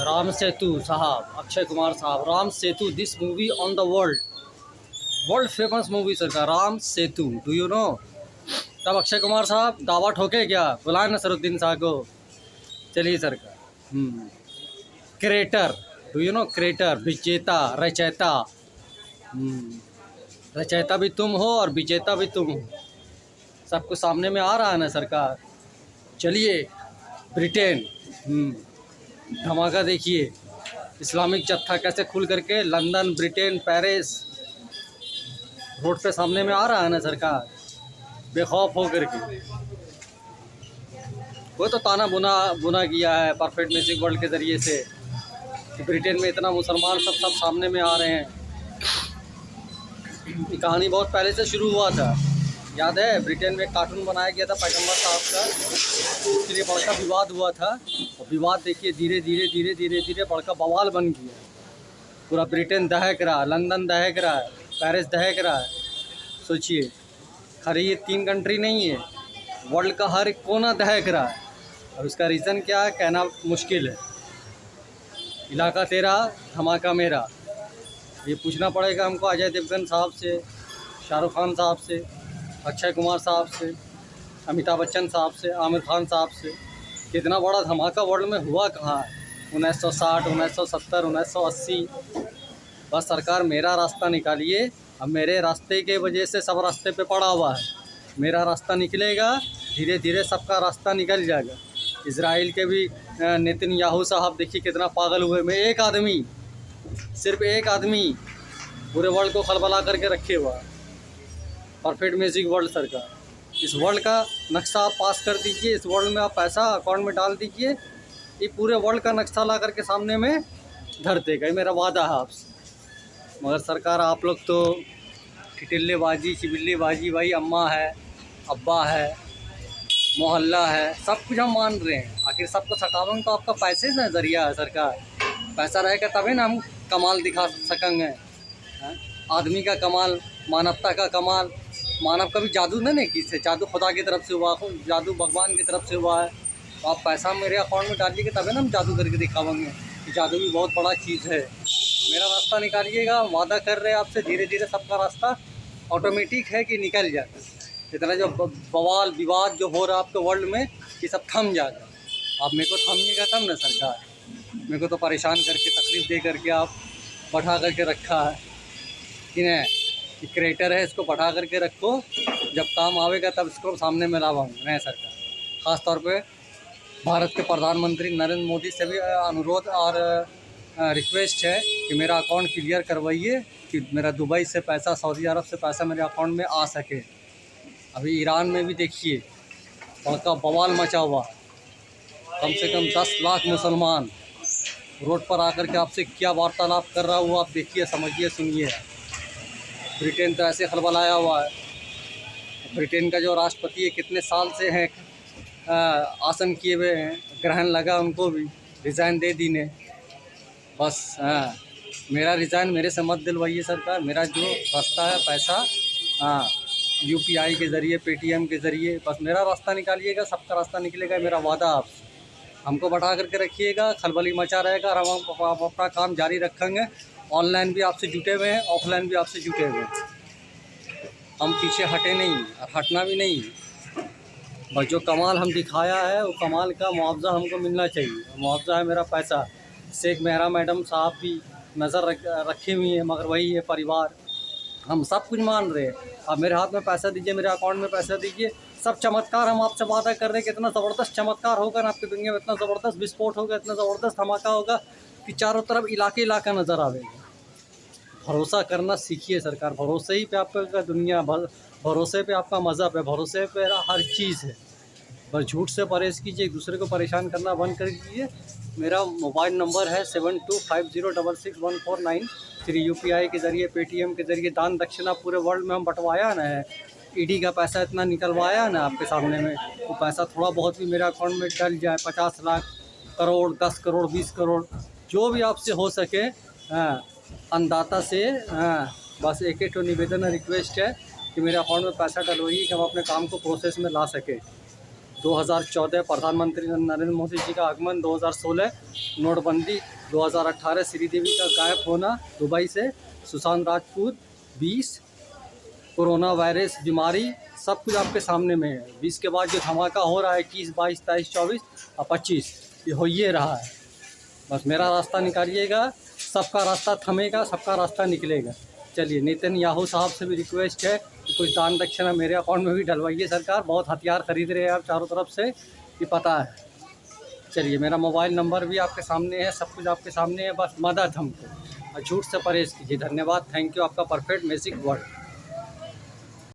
राम सेतु साहब, अक्षय कुमार साहब, Ram Setu, this movie on the world, world famous movie sir का Ram Setu, do you know? तब अक्षय कुमार साहब दावा ठोके क्या? बुलाए नसरुद्दीन साहब को। चलिए सर का creator, do you no? Creator, विजेता, रचयिता। रचयिता भी तुम हो और विजेता भी तुम हो, सबको सामने में आ रहा है ना सरकार। चलिए ब्रिटेन, धमाका देखिए, इस्लामिक जत्था कैसे खुल करके लंदन, ब्रिटेन, पेरिस रोड पे सामने में आ रहा है ना सरकार, बेखौफ हो करके। वो तो ताना बुना बुना किया है परफेक्ट म्यूजिक वर्ल्ड के ज़रिए से कि ब्रिटेन में इतना मुसलमान सब सामने में आ रहे हैं। ये कहानी बहुत पहले से शुरू हुआ था, याद है? ब्रिटेन में कार्टून बनाया गया था पैगम्बर साहब का, उसके लिए बड़का विवाद हुआ था। और विवाद देखिए धीरे धीरे धीरे धीरे धीरे बड़का बवाल बन गया। पूरा ब्रिटेन दहक रहा है, लंदन दहक रहा है, पेरिस दहक रहा है। सोचिए, खाली ये 3 कंट्री नहीं है, वर्ल्ड का हर एक कोना दहक रहा है। और उसका रीज़न क्या है कहना मुश्किल है। इलाका तेरा, धमाका मेरा, ये पूछना पड़ेगा हमको अजय देवगन साहब से, शाहरुख खान साहब से, अक्षय कुमार साहब से, अमिताभ बच्चन साहब से, आमिर खान साहब से। कितना बड़ा धमाका वर्ल्ड में हुआ कहाँ है? 1960, 1970, 1980। बस सरकार मेरा रास्ता निकालिए। अब मेरे रास्ते के वजह से सब रास्ते पे पड़ा हुआ है, मेरा रास्ता निकलेगा, धीरे धीरे सबका रास्ता निकल जाएगा। इजराइल के भी नेतन्याहू साहब देखिए कितना पागल हुए में, एक आदमी, सिर्फ एक आदमी पूरे वर्ल्ड को खलबला करके रखे हुआ। परफेक्ट म्यूजिक वर्ल्ड सरकार, इस वर्ल्ड का नक्शा आप पास कर दीजिए, इस वर्ल्ड में आप पैसा अकाउंट में डाल दीजिए, ये पूरे वर्ल्ड का नक्शा ला करके सामने में धर देगा, ये मेरा वादा है आपसे। मगर सरकार आप लोग तो टिटिल्लेबाजी, चिबिल्लेबाजी, भाई अम्मा है, अब्बा है, मोहल्ला है, सब कुछ हम मान रहे हैं। आखिर सबको सटावन तो आपका पैसे से ज़रिया है सरकार। पैसा रहेगा तभी ना हम कमाल दिखा सकेंगे। आदमी का कमाल, मानवता का कमाल। मानव का भी जादू नहीं किससे, जादू खुदा की तरफ से हुआ, जादू भगवान की तरफ से हुआ है। तो आप पैसा मेरे अकाउंट में डालिएगा तभी ना हम जादू करके दिखावेंगे कि जादू भी बहुत बड़ा चीज़ है। मेरा रास्ता निकालिएगा, वादा कर रहे हैं आपसे, धीरे धीरे सबका रास्ता ऑटोमेटिक है कि निकल जाता है। इतना जो बवाल विवाद जो हो रहा है आपके वर्ल्ड में, ये सब थम जाएगा। आप मेरे को थमिएगा तब ना सरकार। मेरे को तो परेशान करके, तकलीफ़ दे करके आप बैठा करके रखा है कि नहीं, कि क्रिएटर है इसको बैठा करके रखो, जब काम आवेगा तब इसको सामने में लाऊंगा। नहीं सरकार, ख़ास तौर पे भारत के प्रधानमंत्री नरेंद्र मोदी से भी अनुरोध और रिक्वेस्ट है कि मेरा अकाउंट क्लियर करवाइए, कि मेरा दुबई से पैसा, सऊदी अरब से पैसा मेरे अकाउंट में आ सके। अभी ईरान में भी देखिए बड़का बवाल मचा हुआ, कम से कम 10 लाख मुसलमान रोड पर आकर के आपसे क्या वार्तालाप कर रहा हुआ, आप देखिए, समझिए, सुनिए। ब्रिटेन तो ऐसे खलबलाया हुआ है। ब्रिटेन का जो राष्ट्रपति है कितने साल से हैं आसन किए हुए हैं, ग्रहण लगा उनको भी, रिज़ाइन दे दी ने। बस मेरा रिज़ाइन मेरे से मत दिलवाइए सरकार। मेरा जो रास्ता है पैसा, UPI के ज़रिए, पेटीएम के ज़रिए, बस मेरा रास्ता निकालिएगा, सबका रास्ता निकलेगा, मेरा वादा आपसे। हमको बैठा करके रखिएगा, खलबली मचा रहेगा और हम अपना काम जारी रखेंगे। ऑनलाइन भी आपसे जुटे हुए हैं, ऑफलाइन भी आपसे जुटे हुए हैं। हम पीछे हटे नहीं और हटना भी नहीं। बस जो कमाल हम दिखाया है वो कमाल का मुआवजा हमको मिलना चाहिए। मुआवजा है मेरा पैसा। शेख मेहरा मैडम साहब भी नज़र रखी हुई हैं, मगर वही है परिवार, हम सब कुछ मान रहे हैं। अब मेरे हाथ में पैसा दीजिए, मेरे अकाउंट में पैसा दीजिए, सब चमत्कार हम आपसे वादा कर रहे हैं कि इतना ज़बरदस्त चमत्कार होगा ना आपकी दुनिया में, इतना ज़बरदस्त विस्फोट होगा, इतना ज़बरदस्त धमाका होगा कि चारों तरफ इलाका नज़र आवेगा। भरोसा करना सीखिए सरकार, भरोसे ही पे आपका दुनिया, भरोसे पे आपका मज़हब है, भरोसे पे हर चीज़ है। बस झूठ से परहेज़ कीजिए, एक दूसरे को परेशान करना बंद कर दीजिए। मेरा मोबाइल नंबर है 7250661493। UPI के ज़रिए, पेटीएम के ज़रिए दान दक्षिणा पूरे वर्ल्ड में हम बंटवाया ना है। ईडी का पैसा इतना निकलवाया ना आपके सामने में, वो पैसा थोड़ा बहुत भी मेरे अकाउंट में डल जाए, 50 लाख, करोड़, 10 करोड़, 20 करोड़, जो भी आपसे हो सके, अन्नदाता से, बस एक तो निवेदन, रिक्वेस्ट है कि मेरे अकाउंट में पैसा डलवाइए कि हम अपने काम को प्रोसेस में ला सकें। 2014 प्रधानमंत्री नरेंद्र मोदी जी का आगमन, 2016 नोटबंदी, 2018 श्रीदेवी का गायब होना दुबई से, सुशांत राजपूत, 20 कोरोना वायरस बीमारी, सब कुछ आपके सामने में है। 20 के बाद जो धमाका हो रहा है 21, 22, 23, 24 और 25, ये हो ही रहा है। बस मेरा रास्ता निकालिएगा, सबका रास्ता थमेगा, सबका रास्ता निकलेगा। चलिए, नेतन्याहू साहब से भी रिक्वेस्ट है कि कुछ दान दक्षिणा मेरे अकाउंट में भी डलवाइए। सरकार बहुत हथियार खरीद रहे हैं आप चारों तरफ से, ये पता है। चलिए, मेरा मोबाइल नंबर भी आपके सामने है, सब कुछ आपके सामने है, बस मदद हमको और झूठ से परहेज़ कीजिए। धन्यवाद, थैंक यू, आपका परफेक्ट मैजिक वर्ड।